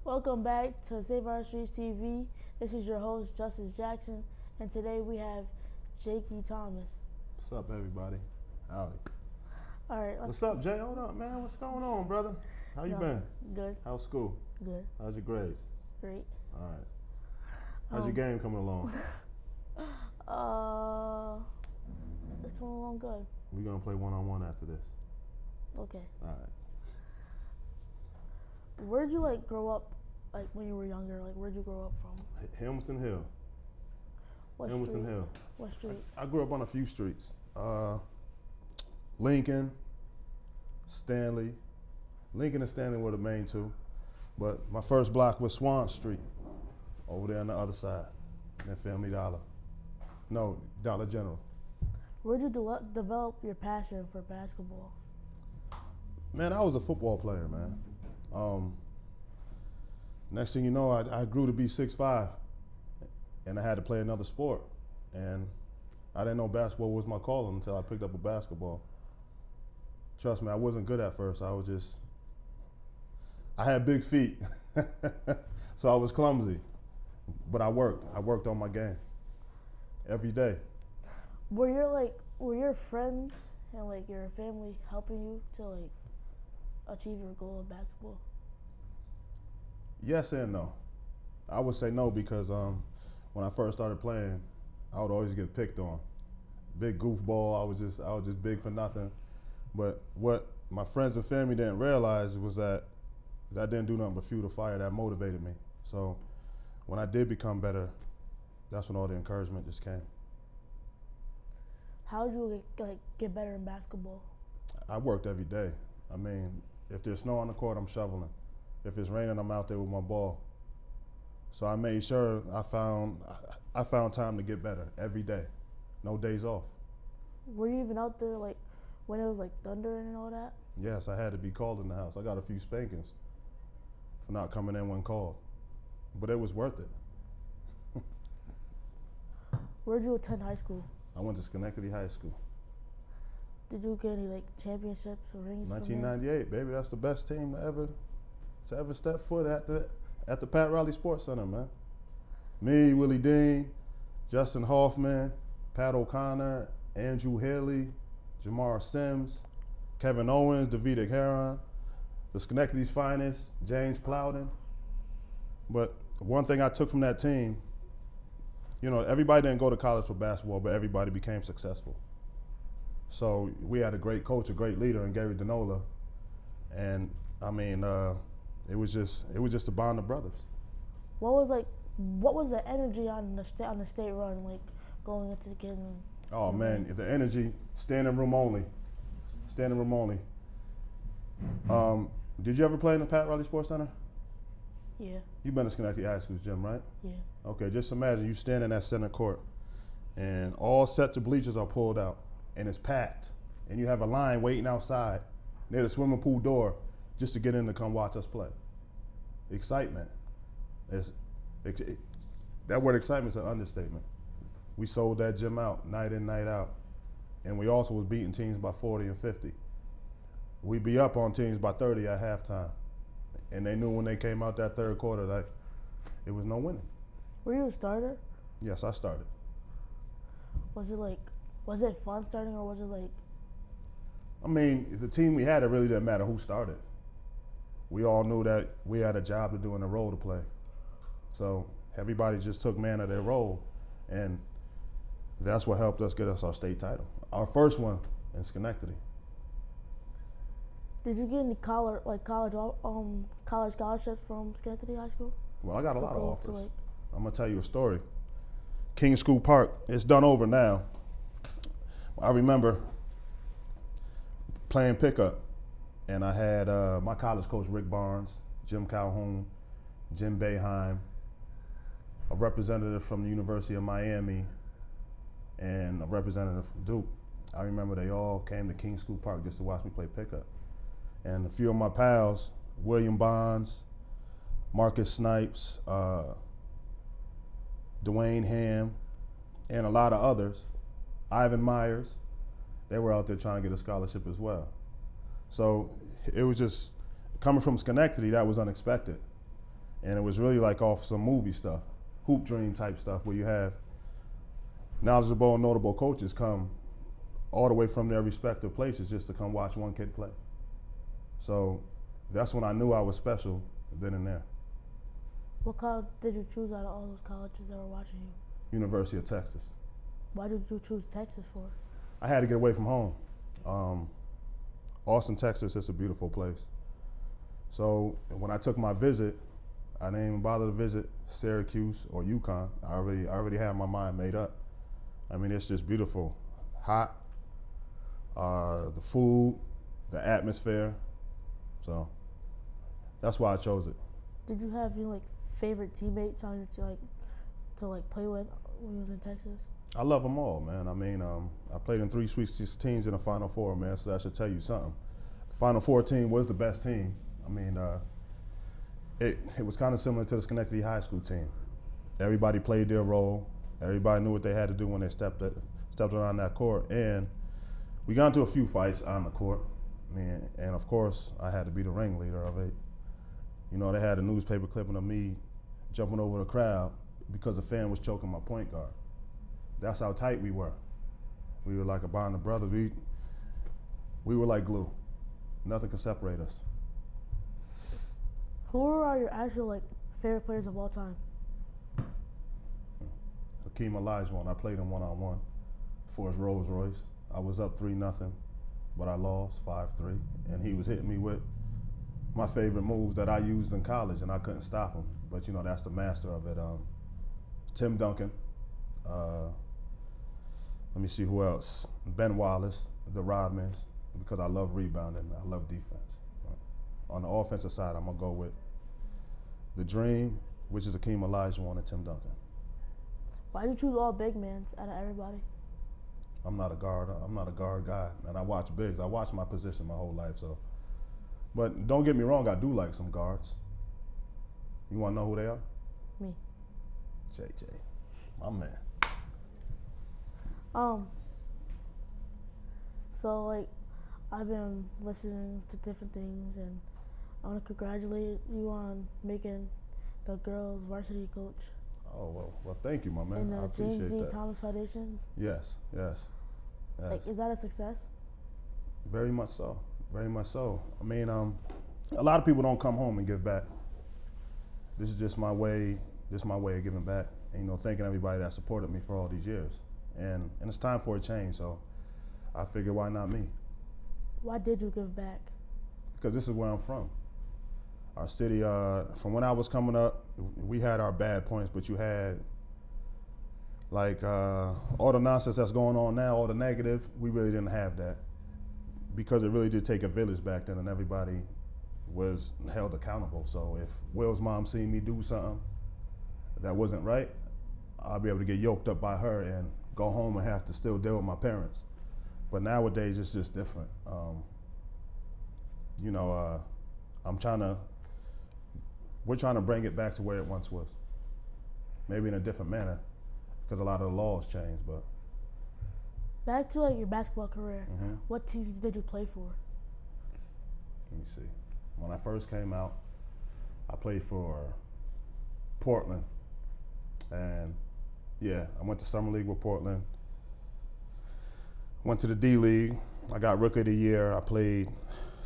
Welcome back to Save Our Streets TV. This is your host, Justice Jackson, and today we have Jakey Thomas. What's up, everybody? Howdy. All right, What's up, Jay? Hold up, man. What's going on, brother? How you been? Good, How's school? good, How's your grades? great. All right. How's your game coming along? It's coming along good. We're going to play one-on-one after this. Okay. All right. Where'd you grow up, when you were younger? Where'd you grow up from? Helmston Hill. What Helmston street? Hill. What street? I grew up on a few streets. Lincoln, Stanley. Lincoln and Stanley were the main two. But my first block was Swan Street, over there on the other side, and Family Dollar. No, Dollar General. Where'd you develop your passion for basketball? Man, I was a football player, man. Next thing you know, I grew to be 6'5", and I had to play another sport. And I didn't know basketball was my calling until I picked up a basketball. Trust me, I wasn't good at first. I had big feet, so I was clumsy. But I worked. I worked on my game every day. Were your friends and your family helping you to achieve your goal of basketball? Yes and no. I would say no because when I first started playing, I would always get picked on. Big goofball. I was just big for nothing. But what my friends and family didn't realize was that I didn't do nothing but fuel the fire. That motivated me. So when I did become better, that's when all the encouragement just came. How did you get better in basketball? I worked every day. I mean, if there's snow on the court, I'm shoveling. If it's raining, I'm out there with my ball. So I made sure I found time to get better every day, no days off. Were you even out there when it was thundering and all that? Yes, I had to be called in the house. I got a few spankings for not coming in when called, but it was worth it. Where'd you attend high school? I went to Schenectady High School. Did you get any championships or rings? 1998, baby. That's the best team to ever step foot at the Pat Riley Sports Center, man. Me, Willie Dean, Justin Hoffman, Pat O'Connor, Andrew Haley, Jamar Sims, Kevin Owens, Davidic Heron, the Schenectady's finest, James Plowden. But one thing I took from that team, everybody didn't go to college for basketball, but everybody became successful. So we had a great coach, a great leader in Gary Denola, and I mean, it was just a bond of brothers. What was the energy on the state run going into getting? Oh man, the energy, standing room only. Did you ever play in the Pat Riley Sports Center? Yeah. You've been to Schenectady High School's gym, right? Yeah. Okay, just imagine you stand in that center court, and all sets of bleachers are pulled out, and it's packed, and you have a line waiting outside near the swimming pool door just to get in to come watch us play. Excitement. That word excitement is an understatement. We sold that gym out night in, night out, and we also was beating teams by 40 and 50. We'd be up on teams by 30 at halftime, and they knew when they came out that third quarter it was no winning. Were you a starter? Yes, I started. Was it fun starting, or was it I mean, the team we had, it really didn't matter who started. We all knew that we had a job to do and a role to play. So everybody just took man of their role, and that's what helped us get us our state title. Our first one in Schenectady. Did you get any college scholarships from Schenectady High School? Well, I got a lot of offers. I'm gonna tell you a story. King School Park, it's done over now. I remember playing pickup, and I had my college coach, Rick Barnes, Jim Calhoun, Jim Boeheim, a representative from the University of Miami, and a representative from Duke. I remember they all came to King School Park just to watch me play pickup. And a few of my pals, William Bonds, Marcus Snipes, Dwayne Ham, and a lot of others, Ivan Myers, they were out there trying to get a scholarship as well. So it was just, coming from Schenectady, that was unexpected. And it was really like off some movie stuff, hoop dream type stuff, where you have knowledgeable and notable coaches come all the way from their respective places just to come watch one kid play. So that's when I knew I was special then and there. What college did you choose out of all those colleges that were watching you? University of Texas. Why did you choose Texas for? I had to get away from home. Austin, Texas is a beautiful place. So when I took my visit, I didn't even bother to visit Syracuse or UConn. I already had my mind made up. I mean, it's just beautiful. Hot, the food, the atmosphere. So that's why I chose it. Did you have any favorite teammates on your team to play with when you was in Texas? I love them all, man. I mean, I played in 3 Sweet 16s in the Final Four, man, so that should tell you something. The Final Four team was the best team. I mean, it was kind of similar to the Schenectady High School team. Everybody played their role. Everybody knew what they had to do when they stepped on that court. And we got into a few fights on the court. I mean, and of course, I had to be the ringleader of it. You know, they had a newspaper clipping of me jumping over the crowd because a fan was choking my point guard. That's how tight we were. We were like a band of brothers. We were like glue. Nothing could separate us. Who are your actual favorite players of all time? Hakeem Olajuwon, I played him one-on-one for his Rolls Royce. I was up 3-0, but I lost 5-3, and he was hitting me with my favorite moves that I used in college, and I couldn't stop him. But you know, that's the master of it. Tim Duncan. Let me see who else. Ben Wallace, the Rodmans, because I love rebounding, I love defense. On the offensive side, I'm gonna go with the Dream, which is Hakeem Olajuwon and Tim Duncan. Why did you choose all big men out of everybody? I'm not a guard guy, and I watch bigs. I watched my position my whole life, so. But don't get me wrong, I do like some guards. You wanna know who they are? Me. JJ, my man. So I've been listening to different things, and I want to congratulate you on making the girls varsity coach. Oh, well, thank you, my man. In I the appreciate James D. that. Thomas Foundation. Yes. Is that a success? Very much so. Very much so. I mean, a lot of people don't come home and give back. This is just my way. This is my way of giving back. And, thanking everybody that supported me for all these years. And it's time for a change. So I figured, why not me? Why did you give back? Because this is where I'm from. Our city, from when I was coming up, we had our bad points, but you had all the nonsense that's going on now, all the negative, we really didn't have that. Because it really did take a village back then, and everybody was held accountable. So if Will's mom seen me do something that wasn't right, I'll be able to get yoked up by her and go home and have to still deal with my parents. But nowadays, it's just different. We're trying to bring it back to where it once was. Maybe in a different manner, because a lot of the laws changed, but. Back to your basketball career, What teams did you play for? Let me see. When I first came out, I played for Portland. And yeah, I went to Summer League with Portland. Went to the D League. I got Rookie of the Year. I played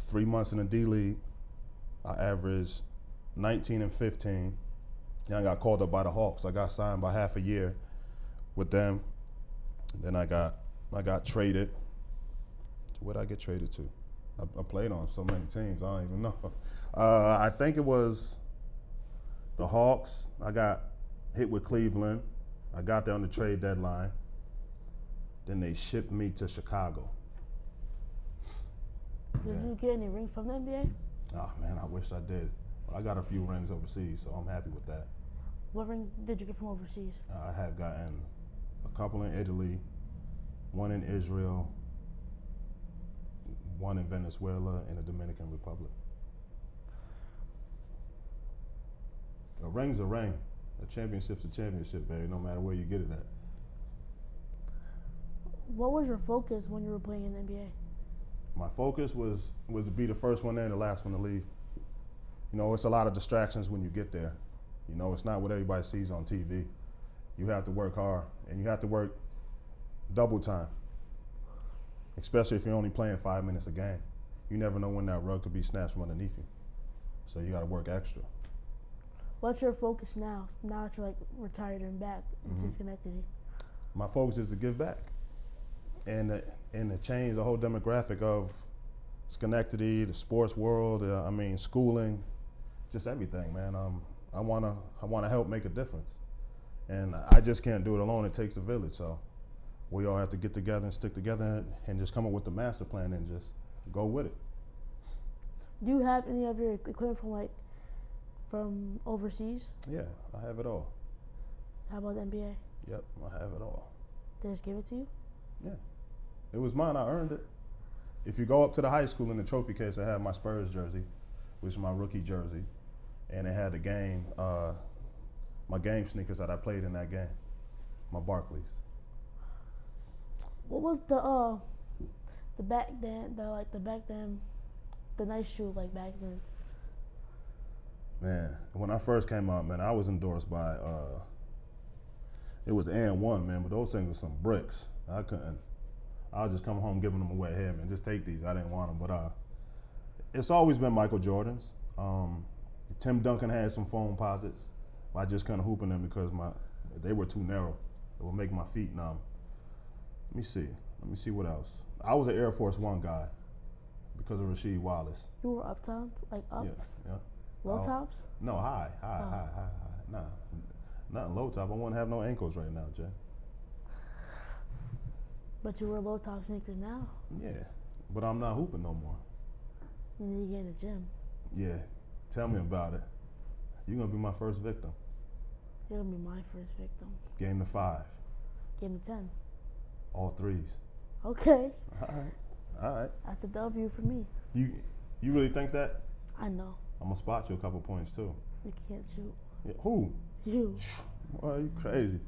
3 months in the D League. I averaged 19 and 15. Then I got called up by the Hawks. I got signed by half a year with them. Then I got traded. Where did I get traded to? I played on so many teams, I don't even know. I think it was the Hawks. I got hit with Cleveland. I got there on the trade deadline. Then they shipped me to Chicago. Did you get any rings from the NBA? Oh man, I wish I did. But I got a few rings overseas, so I'm happy with that. What ring did you get from overseas? I have gotten a couple in Italy, one in Israel, one in Venezuela, and the Dominican Republic. A ring's a ring. A championship's a championship, baby, no matter where you get it at. What was your focus when you were playing in the NBA? My focus was to be the first one there and the last one to leave. You know, it's a lot of distractions when you get there. You know, it's not what everybody sees on TV. You have to work hard, and you have to work double time, especially if you're only playing 5 minutes a game. You never know when that rug could be snatched from underneath you. So you got to work extra. What's your focus now? Now that you're like retired and back into Schenectady. My focus is to give back and to change the whole demographic of Schenectady, the sports world. I mean, schooling, just everything, man. I wanna help make a difference, and I just can't do it alone. It takes a village, so we all have to get together and stick together and just come up with the master plan and just go with it. Do you have any of your equipment from overseas? Yeah, I have it all. How about the NBA? Yep, I have it all. They just give it to you? Yeah, it was mine. I earned it. If you go up to the high school in the trophy case, I have my Spurs jersey, which is my rookie jersey, and it had the game, my game sneakers that I played in that game, my Barclays. What was the back then, the nice shoe like back then? Man, when I first came out, man, I was endorsed by, it was AND1, man, but those things were some bricks. I was just coming home giving them away. Here, man, just take these. I didn't want them, but it's always been Michael Jordan's. Tim Duncan had some foam posits. I just couldn't hoop in them because they were too narrow. It would make my feet numb. Let me see what else. I was an Air Force One guy because of Rasheed Wallace. You were uptowns, like ups? Yeah. Low tops? No, high. Nah, nothing low top. I won't have no ankles right now, Jay. But you wear low top sneakers now? Yeah, but I'm not hooping no more. You need to get in the gym. Yeah, tell me about it. You're gonna be my first victim. You're gonna be my first victim. Game to 5. Game to 10. All threes. Okay. All right. That's a W for me. You really think that? I know. I'm gonna spot you a couple points too. You can't shoot. Yeah, who? You. Boy, you crazy.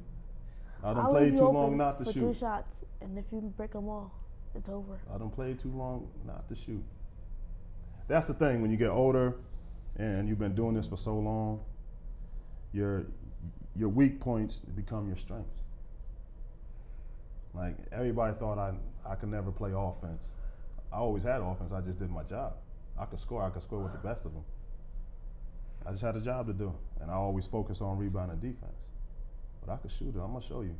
I done I'll played leave you too open long not to for shoot. 3 shots, and if you break them all, it's over. I done played too long not to shoot. That's the thing, when you get older and you've been doing this for so long, your weak points become your strengths. Like, everybody thought I could never play offense. I always had offense, I just did my job. I could score with the best of them. I just had a job to do, and I always focus on rebound and defense. But I could shoot it. I'm gonna show you.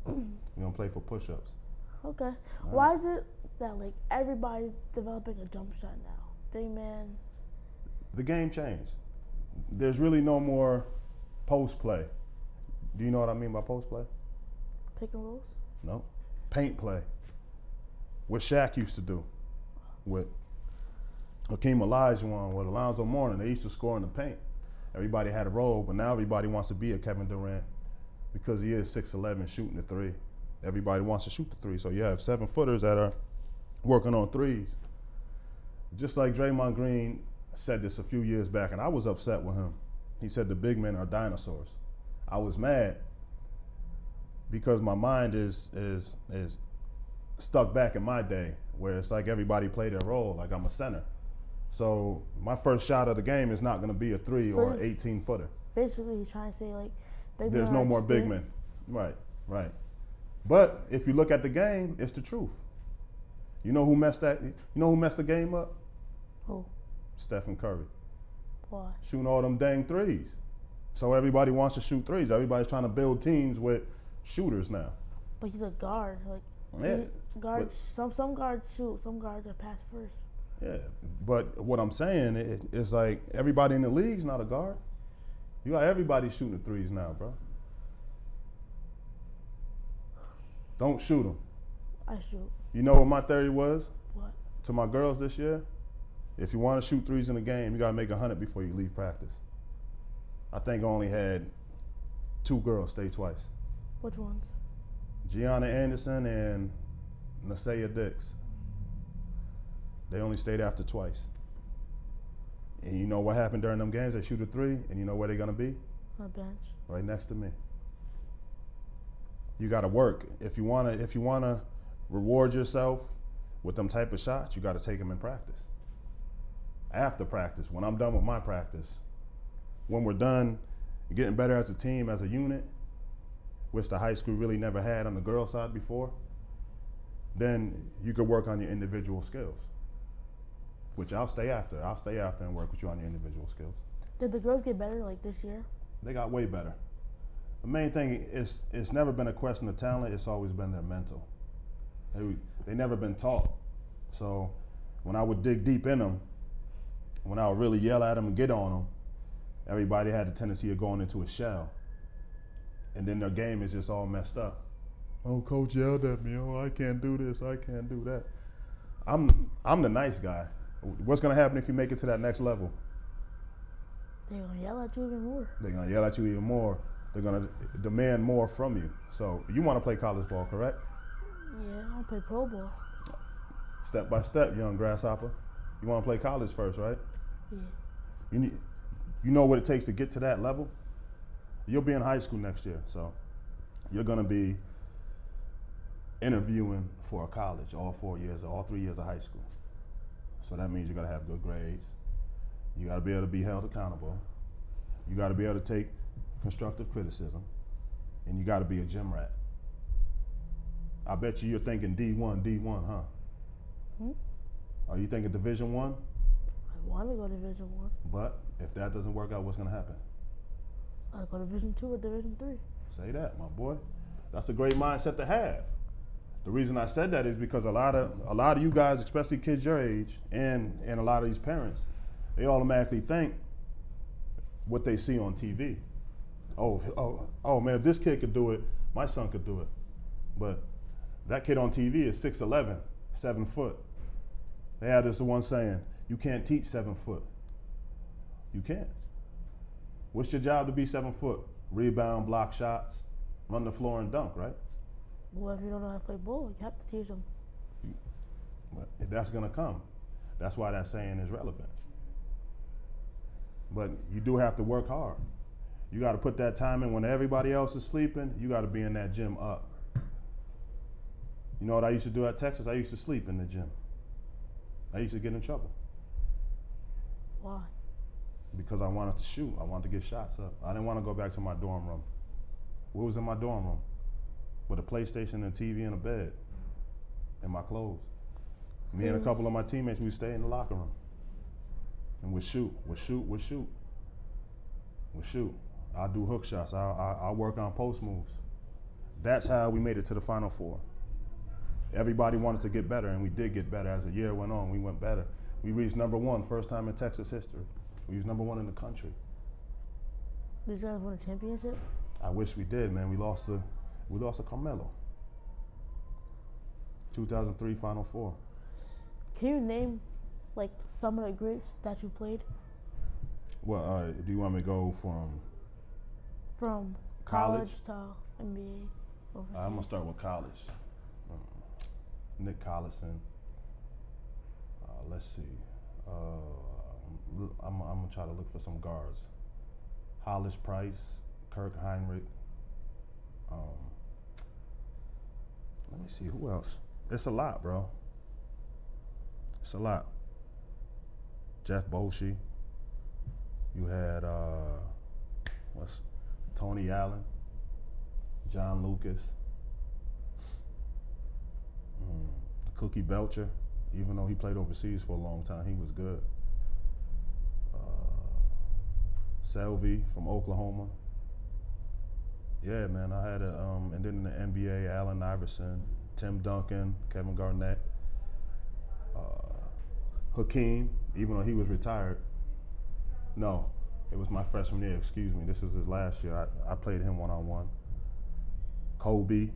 We're gonna play for push-ups. Okay. Right. Why is it that like everybody's developing a jump shot now? Big man. The game changed. There's really no more post play. Do you know what I mean by post play? Pick and rolls? No. Paint play. What Shaq used to do. What Hakeem Olajuwon, what Alonzo Mourning, they used to score in the paint. Everybody had a role, but now everybody wants to be a Kevin Durant because he is 6'11", shooting the 3. Everybody wants to shoot the 3. So you have 7-footers that are working on 3s. Just like Draymond Green said this a few years back, and I was upset with him. He said the big men are dinosaurs. I was mad because my mind is stuck back in my day where it's like everybody played their role, like I'm a center. So my first shot of the game is not going to be a 3 or an 18-footer. Basically, he's trying to say like, big there's men no are more big extinct. men. Right. But if you look at the game, it's the truth. You know who messed the game up? Who? Stephen Curry. Why? Shooting all them dang 3s. So everybody wants to shoot 3s. Everybody's trying to build teams with shooters now. But he's a guard. Like, Yeah, guards. Some guards shoot. Some guards are pass first. Yeah, but what I'm saying is like everybody in the league's not a guard. You got everybody shooting the 3s now, bro. Don't shoot them. I shoot. You know what my theory was? What? To my girls this year? If you want to shoot 3s in the game, you got to make 100 before you leave practice. I think I only had 2 girls stay twice. Which ones? Gianna Anderson and Nasaya Dix. They only stayed after twice. And you know what happened during them games? They shoot a 3, and you know where they're going to be? On the bench. Right next to me. You got to work. If you want to reward yourself with them type of shots, you got to take them in practice. after practice, when I'm done with my practice, when we're done getting better as a team, as a unit, which the high school really never had on the girls' side before, then you could work on your individual skills, which I'll stay after. I'll stay after and work with you on your individual skills. Did the girls get better like this year? They got way better. The main thing is it's never been a question of talent, it's always been their mental. They never been taught. So when I would dig deep in them, when I would really yell at them and get on them, everybody had the tendency of going into a shell. And then their game is just all messed up. Oh, coach yelled at me. Oh, I can't do this. I can't do that. I'm the nice guy. What's going to happen if you make it to that next level? They're going to yell at you even more. They're going to yell at you even more. They're going to demand more from you. So you want to play college ball, correct? Yeah, I'll play pro ball. Step by step, young grasshopper. You want to play college first, right? Yeah. You know what it takes to get to that level? You'll be in high school next year, so you're going to be interviewing for a college all 4 years, all 3 years of high school. So that means you got to have good grades. You got to be able to be held accountable. You got to be able to take constructive criticism, and you got to be a gym rat. I bet you're thinking D1, huh? Are you thinking Division I? I want to go Division I. But if that doesn't work out, what's going to happen? I'll go Division II or Division III. Say that, my boy. That's a great mindset to have. The reason I said that is because a lot of you guys, especially kids your age, and a lot of these parents, they automatically think what they see on TV. Oh man, if this kid could do it, my son could do it. But that kid on TV is 6'11", 7 foot. They had this one saying, you can't teach 7 foot. You can't. What's your job to be 7 foot? Rebound, block shots, run the floor and dunk, right? Well, if you don't know how to play ball, you have to teach them. But that's gonna come. That's why that saying is relevant. But you do have to work hard. You gotta put that time in when everybody else is sleeping, you gotta be in that gym up. You know what I used to do at Texas? I used to sleep in the gym. I used to get in trouble. Why? Because I wanted to shoot. I wanted to get shots up. I didn't want to go back to my dorm room. What was in my dorm room? With a PlayStation and a TV and a bed and my clothes. Me and a couple of my teammates, we stay in the locker room and we'd shoot. I'll do hook shots. I'll work on post moves. That's how we made it to the Final Four. Everybody wanted to get better, and we did get better. As the year went on, we went better. We reached #1, first time in Texas history. We was #1 in the country. Did you guys win a championship? I wish we did, man. We lost to Carmelo. 2003 Final Four. Can you name like some of the greats that you played? Well, do you want me to go from college to NBA? Overseas? I'm gonna start with college. Nick Collison. Let's see. I'm gonna try to look for some guards. Hollis Price, Kirk Heinrich. Let me see who else. It's a lot, bro. It's a lot. Jeff Boschee. You had Tony Allen, John Lucas, Cookie Belcher. Even though he played overseas for a long time, he was good. Selvey from Oklahoma. Yeah, man, I had and then in the NBA, Allen Iverson, Tim Duncan, Kevin Garnett, Hakeem, even though he was retired. No, it was my freshman year, excuse me. This was his last year. I played him one-on-one. Kobe,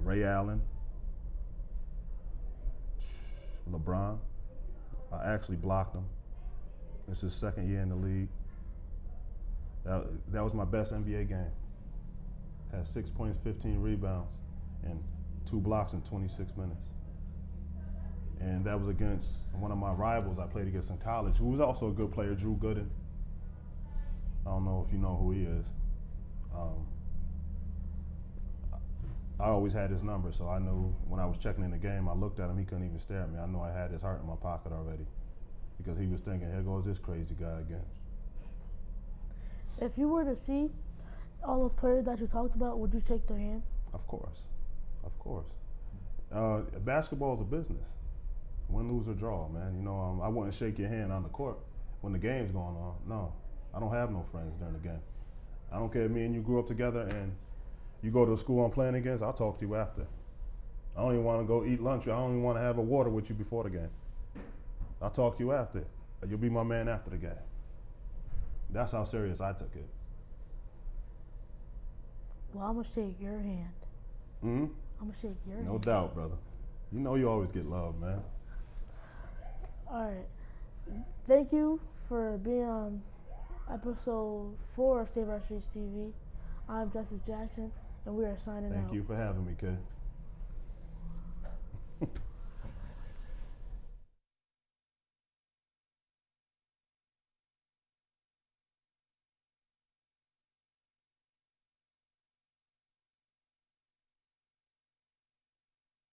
Ray Allen, LeBron. I actually blocked him. This is his second year in the league. That was my best NBA game. Had 6 points, 15 rebounds, and 2 blocks in 26 minutes. And that was against one of my rivals I played against in college, who was also a good player, Drew Gooden. I don't know if you know who he is. I always had his number, so I knew when I was checking in the game, I looked at him, he couldn't even stare at me. I knew I had his heart in my pocket already because he was thinking, here goes this crazy guy again. If you were to see all those players that you talked about, would you shake their hand? Of course. Of course. Basketball is a business. Win, lose, or draw, man. You know, I wouldn't shake your hand on the court when the game's going on. No, I don't have no friends during the game. I don't care if me and you grew up together and you go to the school I'm playing against, I'll talk to you after. I don't even want to go eat lunch. I don't even want to have a water with you before the game. I'll talk to you after. You'll be my man after the game. That's how serious I took it. Well, I'm going to shake your hand. Mm-hmm. I'm going to shake your hand. No doubt, brother. You know you always get love, man. All right. Thank you for being on episode 4 of Save Our Streets TV. I'm Justice Jackson, and we are signing out. Thank you for having me, kid.